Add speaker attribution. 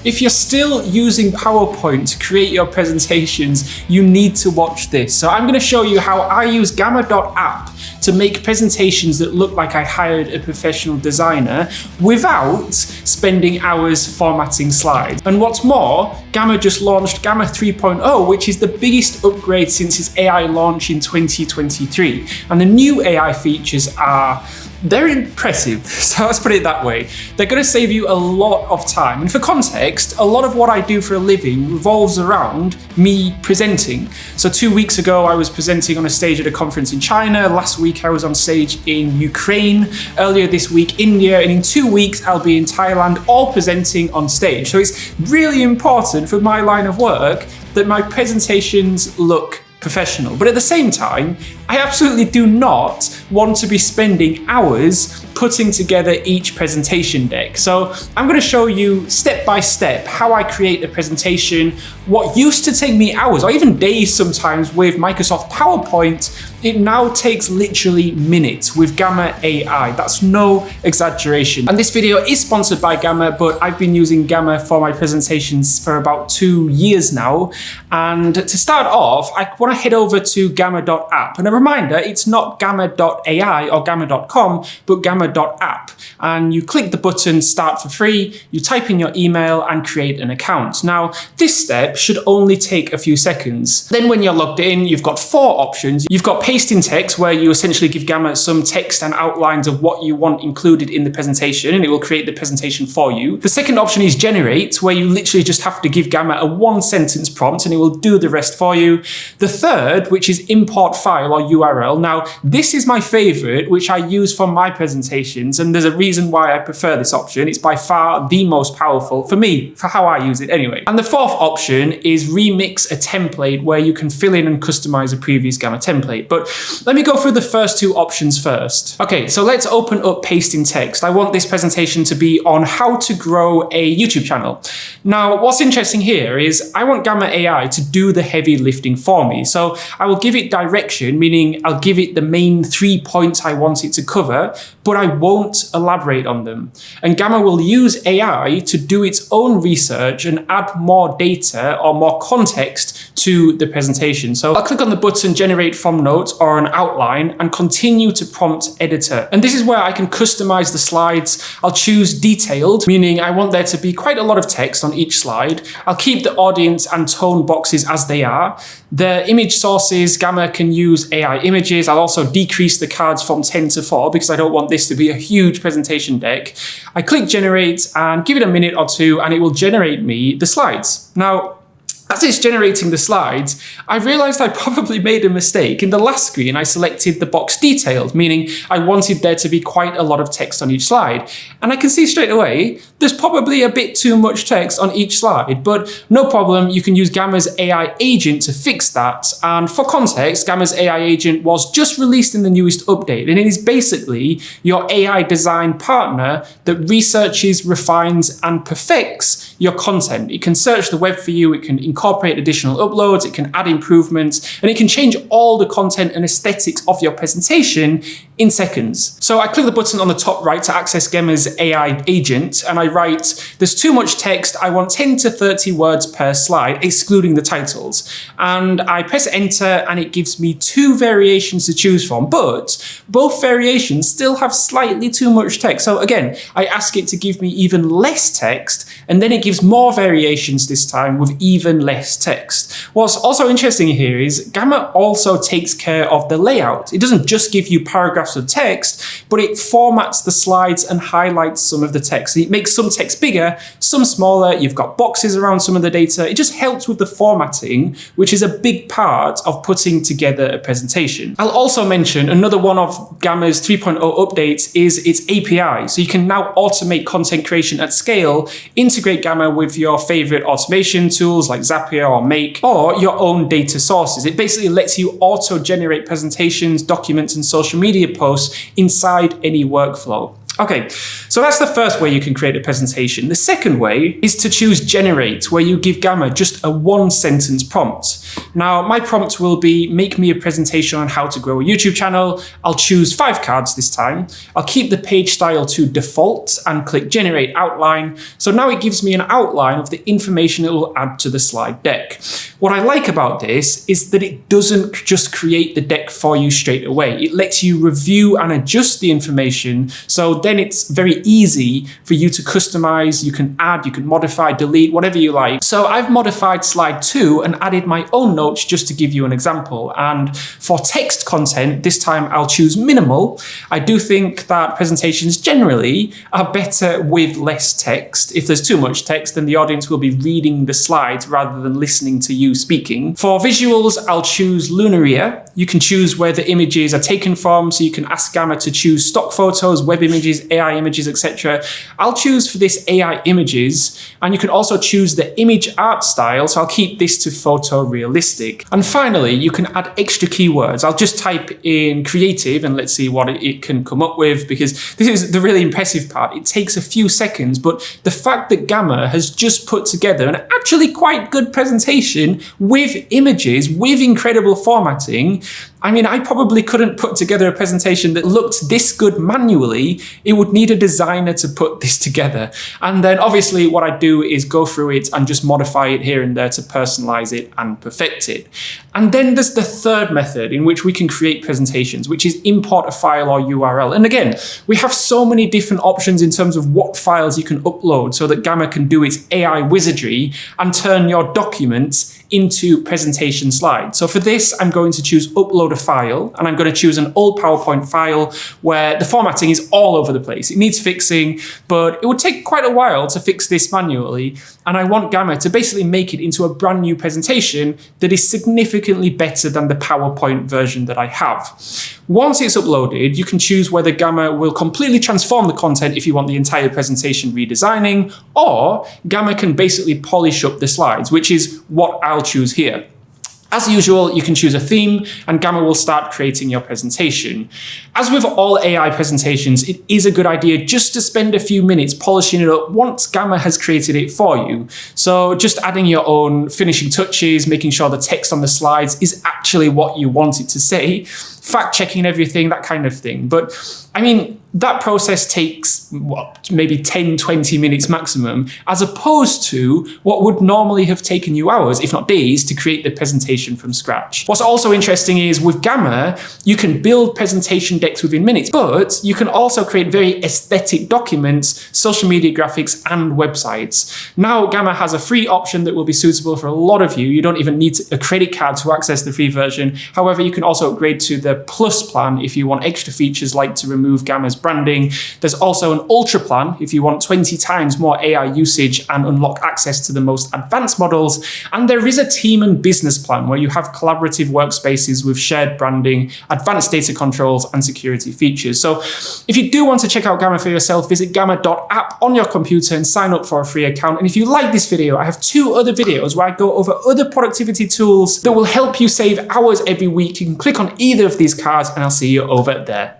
Speaker 1: If you're still using PowerPoint to create your presentations, you need to watch this. So I'm going to show you how I use Gamma.app to make presentations that look like I hired a professional designer without spending hours formatting slides. And what's more, Gamma just launched Gamma 3.0, which is the biggest upgrade since its AI launch in 2023. And the new AI features they're impressive, so let's put it that way. They're going to save you a lot of time. And for context, a lot of what I do for a living revolves around me presenting. So 2 weeks ago, I was presenting on a stage at a conference in China. Last week, I was on stage in Ukraine. Earlier this week, India. And in 2 weeks, I'll be in Thailand, all presenting on stage. So it's really important for my line of work that my presentations look professional. But at the same time, I absolutely do not want to be spending hours putting together each presentation deck. So I'm going to show you step by step how I create a presentation. What used to take me hours or even days sometimes with Microsoft PowerPoint, it now takes literally minutes with Gamma AI. That's no exaggeration. And this video is sponsored by Gamma, but I've been using Gamma for my presentations for about 2 years now. And to start off, I want to head over to Gamma.app. And a reminder, it's not Gamma.ai or Gamma.com, but Gamma.app. And you click the button Start for free, you type in your email and create an account. Now, this step should only take a few seconds. Then when you're logged in, you've got 4 options. You've got paste in text, where you essentially give Gamma some text and outlines of what you want included in the presentation, and it will create the presentation for you. The second option is generate, where you literally just have to give Gamma a 1-sentence prompt and it will do the rest for you. The third, which is import file or URL. Now, this is my favorite, which I use for my presentations, and there's a reason why I prefer this option. It's by far the most powerful for me, for how I use it anyway. And the fourth option is remix a template, where you can fill in and customize a previous Gamma template. But let me go through the first 2 options first. Okay, so let's open up paste in text. I want this presentation to be on how to grow a YouTube channel. Now, what's interesting here is I want Gamma AI to do the heavy lifting for me. So I will give it direction, meaning I'll give it the main 3 points I want it to cover, but I won't elaborate on them. And Gamma will use AI to do its own research and add more data or more context to the presentation. So I'll click on the button Generate from Notes or an outline and continue to prompt editor. And this is where I can customize the slides. I'll choose detailed, meaning I want there to be quite a lot of text on each slide. I'll keep the audience and tone boxes as they are. The image sources, Gamma can use AI images. I'll also decrease the cards from 10 to 4 because I don't want this to be a huge presentation deck. I click generate and give it a minute or 2 and it will generate me the slides. Now, as it's generating the slides, I realized I probably made a mistake. In the last screen, I selected the box detailed, meaning I wanted there to be quite a lot of text on each slide. And I can see straight away, there's probably a bit too much text on each slide, but no problem. You can use Gamma's AI agent to fix that. And for context, Gamma's AI agent was just released in the newest update, and it is basically your AI design partner that researches, refines, and perfects your content. It can search the web for you, it can incorporate additional uploads, it can add improvements, and it can change all the content and aesthetics of your presentation in seconds. So I click the button on the top right to access Gamma's AI agent, and I write, there's too much text, I want 10 to 30 words per slide, excluding the titles. And I press enter and it gives me 2 variations to choose from, but both variations still have slightly too much text. So again, I ask it to give me even less text, and then it gives more variations this time with even less text. What's also interesting here is Gamma also takes care of the layout. It doesn't just give you paragraphs of text, but it formats the slides and highlights some of the text. It makes some text bigger, some smaller. You've got boxes around some of the data. It just helps with the formatting, which is a big part of putting together a presentation. I'll also mention another one of Gamma's 3.0 updates is its API. So you can now automate content creation at scale, integrate Gamma with your favorite automation tools like Zapier or Make, or your own data sources. It basically lets you auto-generate presentations, documents, and social media posts inside any workflow. Okay, so that's the first way you can create a presentation. The second way is to choose generate, where you give Gamma just a 1-sentence prompt. Now, my prompt will be make me a presentation on how to grow a YouTube channel. I'll choose 5 cards this time. I'll keep the page style to default and click generate outline. So now it gives me an outline of the information it will add to the slide deck. What I like about this is that it doesn't just create the deck for you straight away. It lets you review and adjust the information. So then it's very easy for you to customize. You can add, you can modify, delete, whatever you like. So I've modified slide 2 and added my own notes just to give you an example. And for text content, this time I'll choose minimal. I do think that presentations generally are better with less text. If there's too much text, then the audience will be reading the slides rather than listening to you speaking. For visuals, I'll choose Lunaria. You can choose where the images are taken from, so you can ask Gamma to choose stock photos, web images, AI images, etc. I'll choose for this AI images, and you can also choose the image art style, so I'll keep this to photorealistic. And finally, you can add extra keywords. I'll just type in creative and let's see what it can come up with, because this is the really impressive part. It takes a few seconds, but the fact that Gamma has just put together an actually quite good presentation with images, with incredible formatting. I mean, I probably couldn't put together a presentation that looked this good manually. It would need a designer to put this together. And then obviously what I do is go through it and just modify it here and there to personalize it and perfect it. And then there's the third method in which we can create presentations, which is import a file or URL. And again, we have so many different options in terms of what files you can upload so that Gamma can do its AI wizardry and turn your documents into presentation slides. So for this, I'm going to choose upload a file, and I'm going to choose an old PowerPoint file where the formatting is all over the place. It needs fixing, but it would take quite a while to fix this manually. And I want Gamma to basically make it into a brand new presentation that is significantly better than the PowerPoint version that I have. Once it's uploaded, you can choose whether Gamma will completely transform the content if you want the entire presentation redesigning, or Gamma can basically polish up the slides, which is what I'll choose here. As usual, you can choose a theme and Gamma will start creating your presentation. As with all AI presentations, it is a good idea just to spend a few minutes polishing it up once Gamma has created it for you. So just adding your own finishing touches, making sure the text on the slides is actually what you want it to say, fact checking everything, that kind of thing. But I mean, that process takes maybe 10-20 minutes maximum, as opposed to what would normally have taken you hours, if not days, to create the presentation from scratch. What's also interesting is with Gamma, you can build presentation decks within minutes, but you can also create very aesthetic documents, social media graphics, and websites. Now, Gamma has a free option that will be suitable for a lot of you. You don't even need a credit card to access the free version. However, you can also upgrade to the Plus plan if you want extra features like to remove Gamma's branding. There's also an Ultra plan if you want 20 times more AI usage and unlock access to the most advanced models. And there is a team and business plan where you have collaborative workspaces with shared branding, advanced data controls, and security features. So if you do want to check out Gamma for yourself, visit Gamma.app on your computer and sign up for a free account. And if you like this video, I have 2 other videos where I go over other productivity tools that will help you save hours every week. You can click on either of these cards and I'll see you over there.